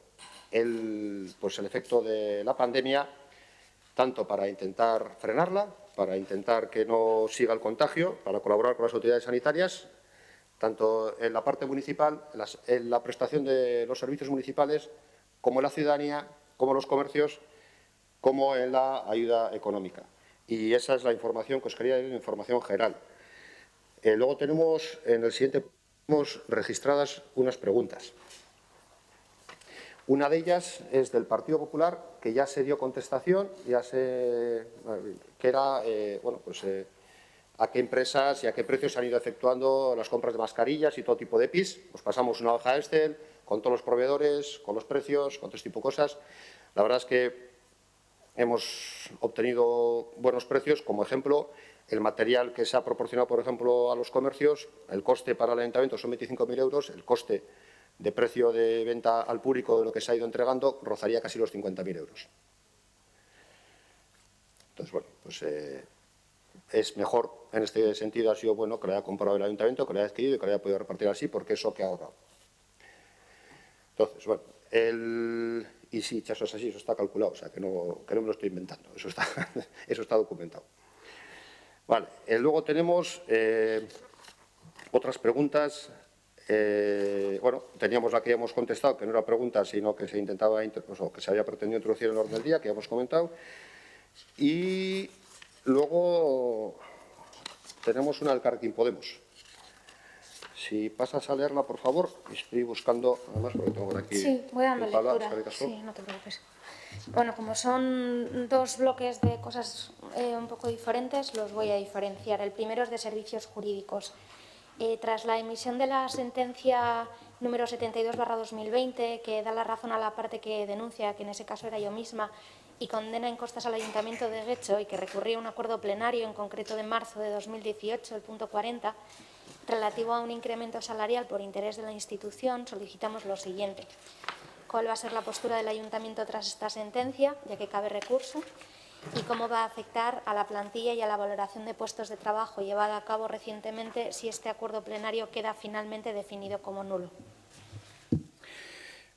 el efecto de la pandemia, tanto para intentar frenarla, para intentar que no siga el contagio, para colaborar con las autoridades sanitarias, tanto en la parte municipal, en la prestación de los servicios municipales, como en la ciudadanía, como en los comercios, como en la ayuda económica. Y esa es la información que os quería dar, la información general. Luego tenemos, en el siguiente, registradas unas preguntas. Una de ellas es del Partido Popular, que ya se dio contestación, que era, a qué empresas y a qué precios se han ido efectuando las compras de mascarillas y todo tipo de PIS. Os pasamos una hoja Excel con todos los proveedores, con los precios, con todo este tipo de cosas. La verdad es que hemos obtenido buenos precios. Como ejemplo, el material que se ha proporcionado, por ejemplo, a los comercios, el coste para el ayuntamiento son 25.000 euros, el coste de precio de venta al público de lo que se ha ido entregando rozaría casi los 50.000 euros. Entonces, bueno, pues es mejor, en este sentido ha sido bueno que lo haya comprado el ayuntamiento, que lo haya adquirido y que lo haya podido repartir así, porque eso que ha ahorrado. Entonces, bueno, y sí, eso es así, eso está calculado, o sea, que no me lo estoy inventando, eso está documentado. Vale, luego tenemos otras preguntas. Bueno, teníamos la que ya hemos contestado, que no era pregunta, sino que se intentaba, que se había pretendido introducir en el orden del día, que ya hemos comentado. Y luego tenemos una del Elkarrekin Podemos. Si pasas a leerla, por favor. Estoy buscando, además, porque tengo por aquí. Sí, voy dando lectura. Sí, no te preocupes. Bueno, como son dos bloques de cosas un poco diferentes, los voy a diferenciar. El primero es de servicios jurídicos. Tras la emisión de la sentencia número 72/2020, que da la razón a la parte que denuncia, que en ese caso era yo misma, y condena en costas al Ayuntamiento de Getxo y que recurría a un acuerdo plenario, en concreto de marzo de 2018, el punto 40, relativo a un incremento salarial por interés de la institución, solicitamos lo siguiente. ¿Cuál va a ser la postura del Ayuntamiento tras esta sentencia, ya que cabe recurso? ¿Y cómo va a afectar a la plantilla y a la valoración de puestos de trabajo llevada a cabo recientemente si este acuerdo plenario queda finalmente definido como nulo?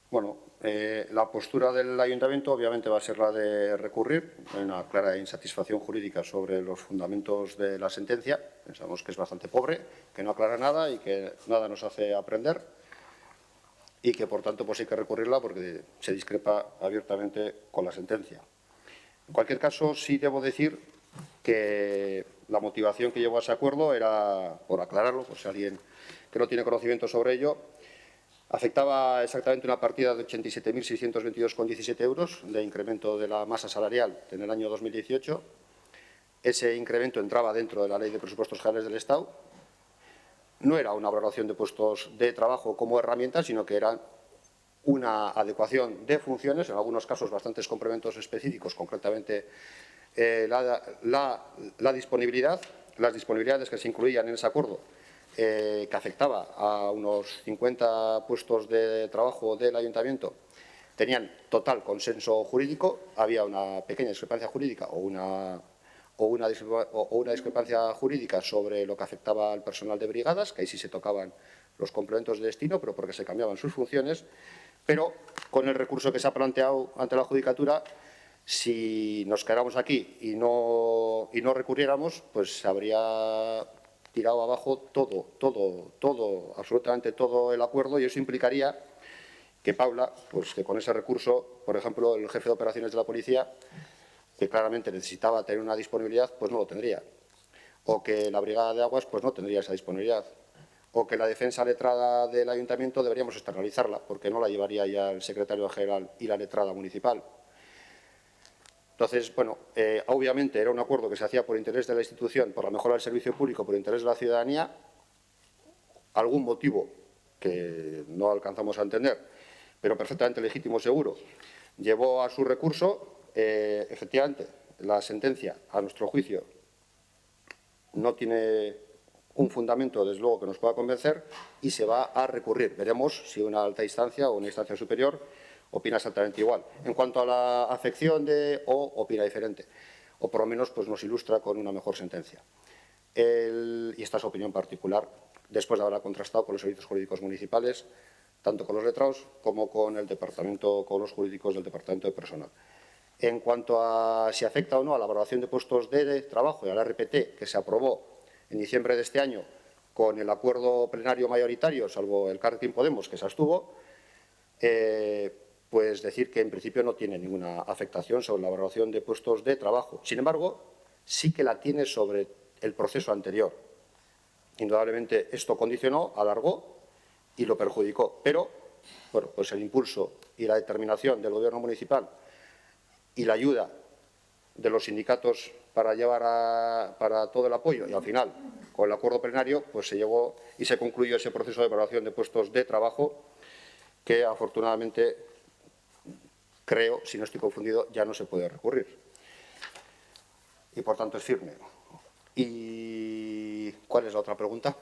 Bueno, la postura del Ayuntamiento obviamente va a ser la de recurrir. Hay una clara insatisfacción jurídica sobre los fundamentos de la sentencia. Pensamos que es bastante pobre, que no aclara nada y que nada nos hace aprender y que, por tanto, pues hay que recurrirla porque se discrepa abiertamente con la sentencia. En cualquier caso, sí debo decir que la motivación que llevó a ese acuerdo era, por aclararlo, por si alguien que no tiene conocimiento sobre ello, afectaba exactamente una partida de 87.622,17 euros de incremento de la masa salarial en el año 2018. Ese incremento entraba dentro de la Ley de Presupuestos Generales del Estado. No era una valoración de puestos de trabajo como herramienta, sino que era una adecuación de funciones, en algunos casos bastantes complementos específicos, concretamente la disponibilidad, las disponibilidades que se incluían en ese acuerdo, que afectaba a unos 50 puestos de trabajo del Ayuntamiento, tenían total consenso jurídico. Había una pequeña discrepancia jurídica o una discrepancia jurídica sobre lo que afectaba al personal de brigadas, que ahí sí se tocaban los complementos de destino, pero porque se cambiaban sus funciones. Pero con el recurso que se ha planteado ante la Judicatura, si nos quedáramos aquí y no recurriéramos, pues habría tirado abajo todo, absolutamente todo el acuerdo, y eso implicaría que Paula, pues que con ese recurso, por ejemplo, el jefe de operaciones de la policía, que claramente necesitaba tener una disponibilidad, pues no lo tendría. O que la brigada de aguas, pues no tendría esa disponibilidad. O que la defensa letrada del ayuntamiento deberíamos externalizarla, porque no la llevaría ya el secretario general y la letrada municipal. Entonces, bueno, obviamente era un acuerdo que se hacía por interés de la institución, por la mejora del servicio público, por interés de la ciudadanía. Algún motivo que no alcanzamos a entender, pero perfectamente legítimo seguro, llevó a su recurso. Efectivamente, la sentencia, a nuestro juicio, no tiene un fundamento, desde luego, que nos pueda convencer y se va a recurrir. Veremos si una alta instancia o una instancia superior opina exactamente igual. En cuanto a la afección de O, opina diferente, o por lo menos pues, nos ilustra con una mejor sentencia. Y esta es su opinión particular, después de haberla contrastado con los servicios jurídicos municipales, tanto con los letrados como con el departamento, con los jurídicos del Departamento de Personal. En cuanto a si afecta o no a la valoración de puestos de trabajo y al RPT, que se aprobó en diciembre de este año con el acuerdo plenario mayoritario, salvo el Elkarrekin Podemos, que se abstuvo, pues decir que en principio no tiene ninguna afectación sobre la valoración de puestos de trabajo. Sin embargo, sí que la tiene sobre el proceso anterior. Indudablemente esto condicionó, alargó y lo perjudicó. Pero, bueno, pues el impulso y la determinación del Gobierno municipal y la ayuda de los sindicatos para todo el apoyo, y al final, con el acuerdo plenario, pues se llegó y se concluyó ese proceso de valoración de puestos de trabajo que, afortunadamente, creo, si no estoy confundido, ya no se puede recurrir. Y, por tanto, es firme. ¿Y cuál es la otra pregunta?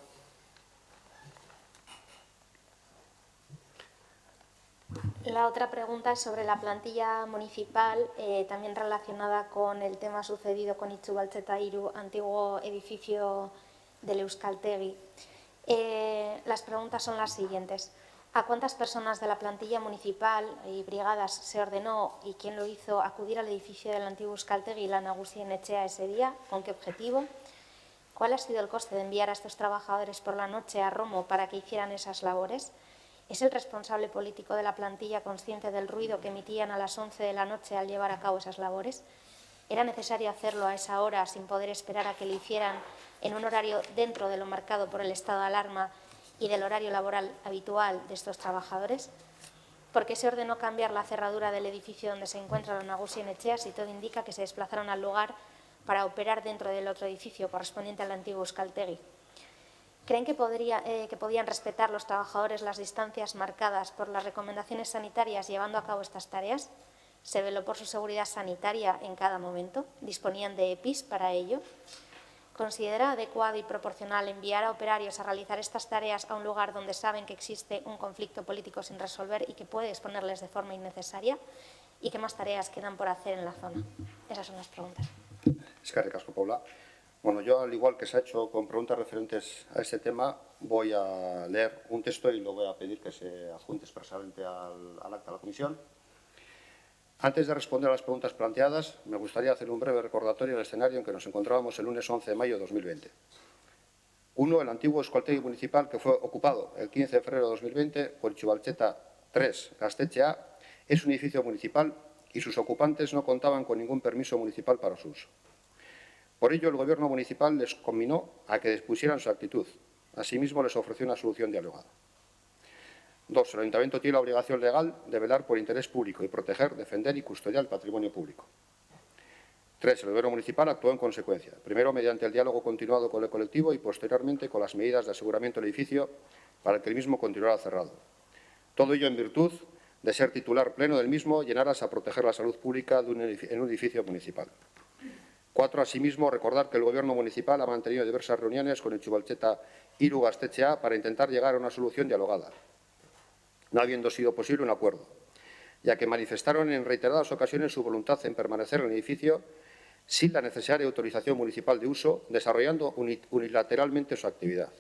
La otra pregunta es sobre la plantilla municipal, también relacionada con el tema sucedido con Itxubaltzeta Iru, antiguo edificio del Euskaltegi. Las preguntas son las siguientes. ¿A cuántas personas de la plantilla municipal y brigadas se ordenó y quién lo hizo acudir al edificio del antiguo Euskaltegi y la Nagusien Etxea ese día? ¿Con qué objetivo? ¿Cuál ha sido el coste de enviar a estos trabajadores por la noche a Romo para que hicieran esas labores? ¿Es el responsable político de la plantilla consciente del ruido que emitían a las 11 de la noche al llevar a cabo esas labores? ¿Era necesario hacerlo a esa hora sin poder esperar a que lo hicieran en un horario dentro de lo marcado por el estado de alarma y del horario laboral habitual de estos trabajadores? ¿Por qué se ordenó cambiar la cerradura del edificio donde se encuentra la Nagusien Etxea si todo indica que se desplazaron al lugar para operar dentro del otro edificio correspondiente al antiguo Euskaltegi? ¿Creen que podían respetar los trabajadores las distancias marcadas por las recomendaciones sanitarias llevando a cabo estas tareas? ¿Se veló por su seguridad sanitaria en cada momento? ¿Disponían de EPIs para ello? ¿Considera adecuado y proporcional enviar a operarios a realizar estas tareas a un lugar donde saben que existe un conflicto político sin resolver y que puede exponerles de forma innecesaria? ¿Y qué más tareas quedan por hacer en la zona? Esas son las preguntas. Eskerrik asko, Paula. Bueno, yo, al igual que se ha hecho con preguntas referentes a este tema, voy a leer un texto y lo voy a pedir que se adjunte expresamente al acta de la comisión. Antes de responder a las preguntas planteadas, me gustaría hacer un breve recordatorio del escenario en que nos encontrábamos el lunes 11 de mayo de 2020. 1. El antiguo Euskaltegi municipal, que fue ocupado el 15 de febrero de 2020 por Itxubaltzeta 3 Gaztetxea, es un edificio municipal y sus ocupantes no contaban con ningún permiso municipal para su uso. Por ello, el Gobierno municipal les conminó a que expusieran su actitud. Asimismo, les ofreció una solución dialogada. 2. El Ayuntamiento tiene la obligación legal de velar por interés público y proteger, defender y custodiar el patrimonio público. 3. El Gobierno municipal actuó en consecuencia. Primero, mediante el diálogo continuado con el colectivo y, posteriormente, con las medidas de aseguramiento del edificio para que el mismo continuara cerrado. Todo ello en virtud de ser titular pleno del mismo y en aras a proteger la salud pública en un edificio municipal. 4. Asimismo, recordar que el Gobierno municipal ha mantenido diversas reuniones con Itxubaltzeta Iru Gaztetxea para intentar llegar a una solución dialogada, no habiendo sido posible un acuerdo, ya que manifestaron en reiteradas ocasiones su voluntad en permanecer en el edificio sin la necesaria autorización municipal de uso, desarrollando unilateralmente su actividad.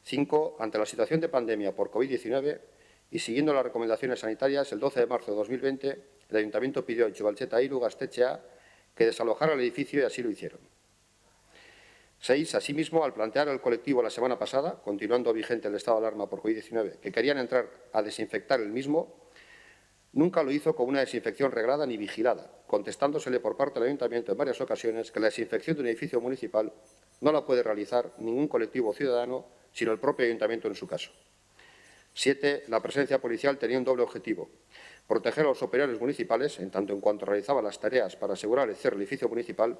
5. Ante la situación de pandemia por COVID-19 y siguiendo las recomendaciones sanitarias, el 12 de marzo de 2020, el Ayuntamiento pidió a Itxubaltzeta Iru Gaztetxea que desalojara el edificio y así lo hicieron. 6. Asimismo, al plantear al colectivo la semana pasada, continuando vigente el estado de alarma por COVID-19, que querían entrar a desinfectar el mismo, nunca lo hizo con una desinfección reglada ni vigilada, contestándosele por parte del Ayuntamiento en varias ocasiones que la desinfección de un edificio municipal no la puede realizar ningún colectivo ciudadano, sino el propio Ayuntamiento en su caso. 7. La presencia policial tenía un doble objetivo: proteger a los operarios municipales, en tanto en cuanto realizaba las tareas para asegurar el cierre del edificio municipal,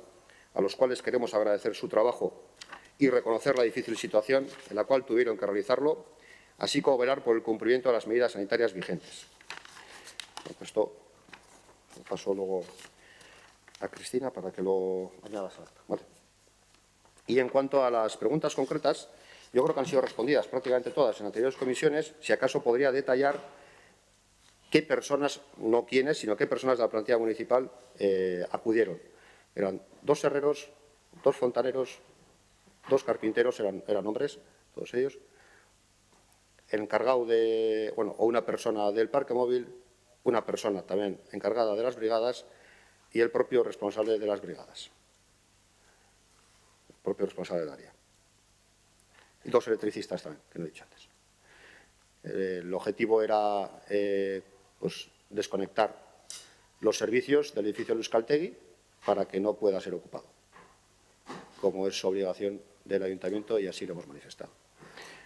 a los cuales queremos agradecer su trabajo y reconocer la difícil situación en la cual tuvieron que realizarlo, así como velar por el cumplimiento de las medidas sanitarias vigentes. Esto lo paso luego a Cristina para que lo añadas al acta. Vale. Y en cuanto a las preguntas concretas, yo creo que han sido respondidas prácticamente todas en anteriores comisiones. Si acaso podría detallar qué personas, no quiénes, sino qué personas de la plantilla municipal acudieron. Eran 2 herreros, 2 fontaneros, 2 carpinteros, eran hombres, todos ellos, el encargado de, bueno, o una persona del parque móvil, una persona también encargada de las brigadas y el propio responsable de las brigadas, el propio responsable del área. Y 2 electricistas también, que no he dicho antes. El objetivo era pues, desconectar los servicios del edificio de Euskaltegui para que no pueda ser ocupado, como es su obligación del Ayuntamiento, y así lo hemos manifestado.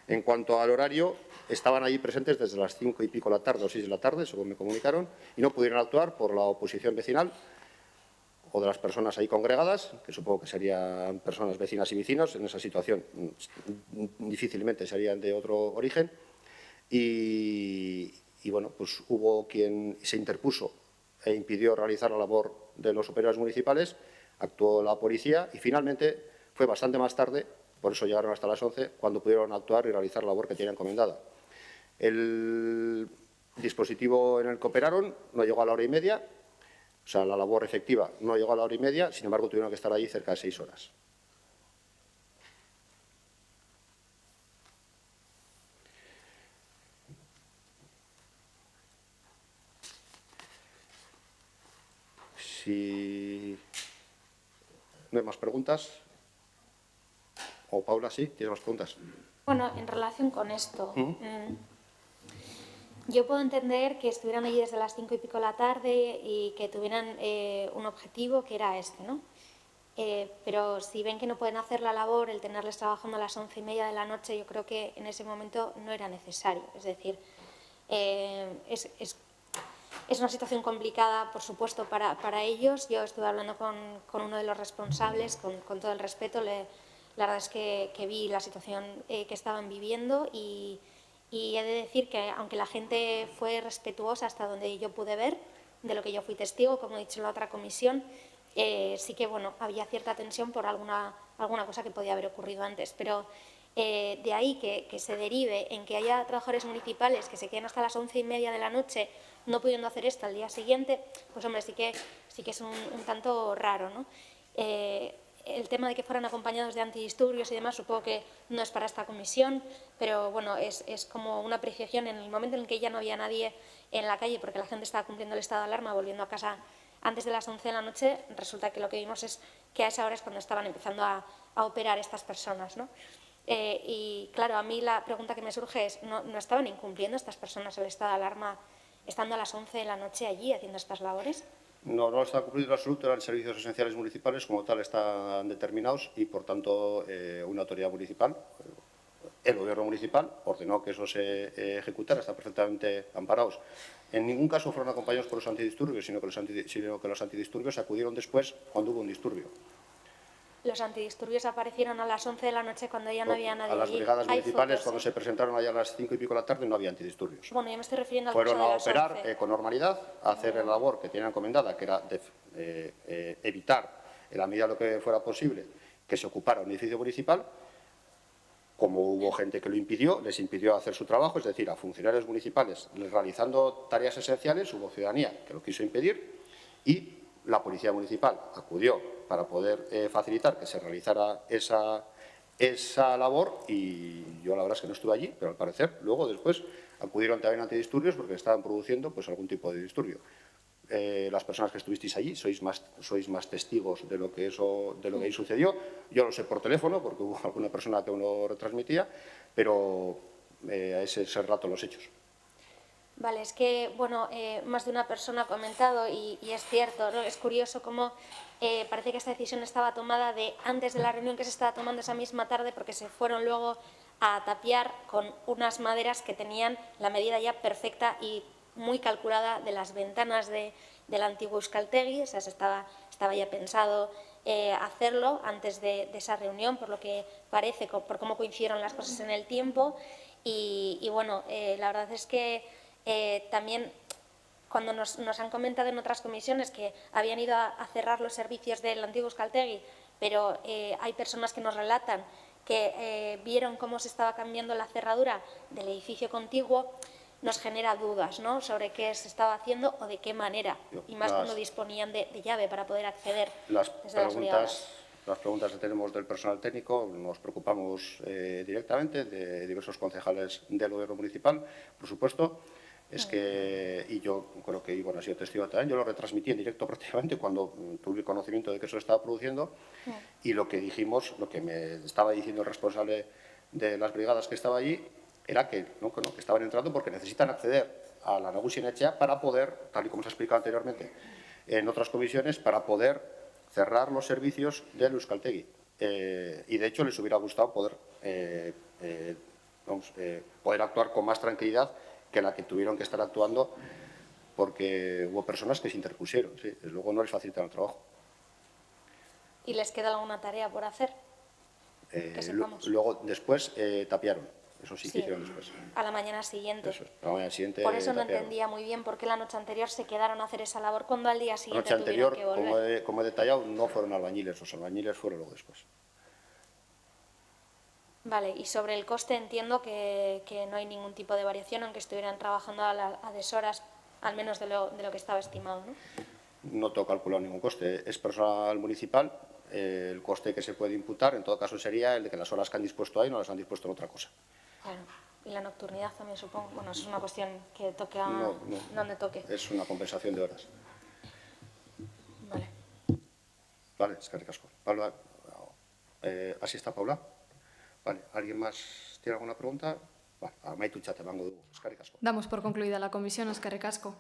En cuanto al horario, estaban allí presentes desde las 5 y pico de la tarde o 6 de la tarde, según me comunicaron, y no pudieron actuar por la oposición vecinal o de las personas ahí congregadas, que supongo que serían personas vecinas y vecinos. En esa situación difícilmente serían de otro origen. Y bueno, pues hubo quien se interpuso e impidió realizar la labor de los operarios municipales, actuó la policía y finalmente fue bastante más tarde, por eso llegaron hasta las 11, cuando pudieron actuar y realizar la labor que tenían encomendada. El dispositivo en el que operaron no llegó a la 1h30, o sea, la labor efectiva no llegó a la 1h30, sin embargo tuvieron que estar allí cerca de 6 horas. Si no hay más preguntas. O Paula, sí, ¿tienes más preguntas? Bueno, en relación con esto, yo puedo entender que estuvieran allí desde las 5 y pico de la tarde y que tuvieran un objetivo que era este, ¿no? Pero si ven que no pueden hacer la labor, el tenerles trabajando a las 11:30 de la noche, yo creo que en ese momento no era necesario. Es decir, es una situación complicada, por supuesto, para ellos. Yo estuve hablando con uno de los responsables, con todo el respeto. La verdad es que vi la situación que estaban viviendo y he de decir que, aunque la gente fue respetuosa hasta donde yo pude ver, de lo que yo fui testigo, como he dicho en la otra comisión, sí que bueno, había cierta tensión por alguna cosa que podía haber ocurrido antes. Pero de ahí que se derive en que haya trabajadores municipales que se queden hasta las 11:30 de la noche no pudiendo hacer esto al día siguiente, pues hombre, sí que es un tanto raro, ¿no? El tema de que fueran acompañados de antidisturbios y demás, supongo que no es para esta comisión, pero bueno, es como una apreciación. En el momento en el que ya no había nadie en la calle porque la gente estaba cumpliendo el estado de alarma, volviendo a casa antes de las 11 de la noche, resulta que lo que vimos es que a esa hora es cuando estaban empezando a operar estas personas, ¿no? Y claro, a mí la pregunta que me surge es, ¿no estaban incumpliendo estas personas el estado de alarma estando a las 11 de la noche allí haciendo estas labores? No, no está cumplido en absoluto. Eran servicios esenciales municipales, como tal están determinados y, por tanto, una autoridad municipal, el Gobierno municipal, ordenó que eso se ejecutara. Están perfectamente amparados. En ningún caso fueron acompañados por los antidisturbios, sino que los antidisturbios acudieron después cuando hubo un disturbio. Los antidisturbios aparecieron a las 11 de la noche cuando ya no había nadie allí. A las brigadas municipales, cuando se presentaron allá a las 5 y pico de la tarde, no había antidisturbios. Bueno, yo me estoy refiriendo al Fueron caso de a las operar 11. con normalidad, a hacer la labor que tenían encomendada, que era evitar, en la medida de lo que fuera posible, que se ocupara un edificio municipal. Como hubo gente que lo impidió, les impidió hacer su trabajo, es decir, a funcionarios municipales realizando tareas esenciales, hubo ciudadanía que lo quiso impedir y la Policía Municipal acudió para poder facilitar que se realizara esa labor, y yo la verdad es que no estuve allí, pero al parecer luego después acudieron también antidisturbios porque estaban produciendo pues algún tipo de disturbio. las personas que estuvisteis allí sois más testigos de lo que ahí sucedió. Yo lo sé por teléfono, porque hubo alguna persona que uno retransmitía, pero ese es el rato los hechos. Vale, es que, bueno, más de una persona ha comentado, y es cierto, ¿no? Es curioso cómo parece que esta decisión estaba tomada antes de la reunión que se estaba tomando esa misma tarde, porque se fueron luego a tapiar con unas maderas que tenían la medida ya perfecta y muy calculada de las ventanas del antiguo Euskaltegi. O sea, estaba ya pensado hacerlo antes de esa reunión, por lo que parece, por cómo coincidieron las cosas en el tiempo. Y bueno, la verdad es que también cuando nos han comentado en otras comisiones que habían ido a cerrar los servicios del antiguo Euskaltegi, pero hay personas que nos relatan que vieron cómo se estaba cambiando la cerradura del edificio contiguo, nos genera dudas, ¿no?, sobre qué se estaba haciendo o de qué manera, y más cuando disponían de llave para poder acceder desde las brigadas. Las preguntas que tenemos del personal técnico nos preocupamos directamente, de diversos concejales del Gobierno municipal, por supuesto. Es que, y yo creo que Ivonne ha sido testigo también, yo lo retransmití en directo prácticamente cuando tuve conocimiento de que eso estaba produciendo, y lo que dijimos, lo que me estaba diciendo el responsable de las brigadas que estaba allí, era que estaban entrando porque necesitan acceder a la Nagusi Etxea para poder, tal y como se ha explicado anteriormente en otras comisiones, para poder cerrar los servicios del Euskaltegi. Y de hecho les hubiera gustado poder actuar con más tranquilidad que la que tuvieron que estar actuando, porque hubo personas que se interpusieron. Sí, luego no les facilitan el trabajo. ¿Y les queda alguna tarea por hacer? Que sepamos. Luego, después, tapiaron. Eso sí que hicieron después. A la mañana siguiente. Eso, a la mañana siguiente por eso no tapiaron. entendía muy bien por qué la noche anterior se quedaron a hacer esa labor cuando al día siguiente tuvieron que volver. La noche anterior, como he detallado, no fueron albañiles. Los albañiles fueron luego después. Vale, y sobre el coste entiendo que no hay ningún tipo de variación, aunque estuvieran trabajando a deshoras, al menos de lo que estaba estimado, ¿no? No tengo calculado ningún coste. Es personal municipal. El coste que se puede imputar, en todo caso, sería el de que las horas que han dispuesto ahí no las han dispuesto en otra cosa. Claro. Y la nocturnidad también, supongo. Bueno, eso es una cuestión que toque donde toque. Es una compensación de horas. Vale. Vale, eskerrik asko. Paula, ¿así está Paula? Vale, ¿alguien más tiene alguna pregunta? Vale, amaitu txate emango dugu. Eskerrik asko. Damos por concluida la comisión. Eskerrik asko.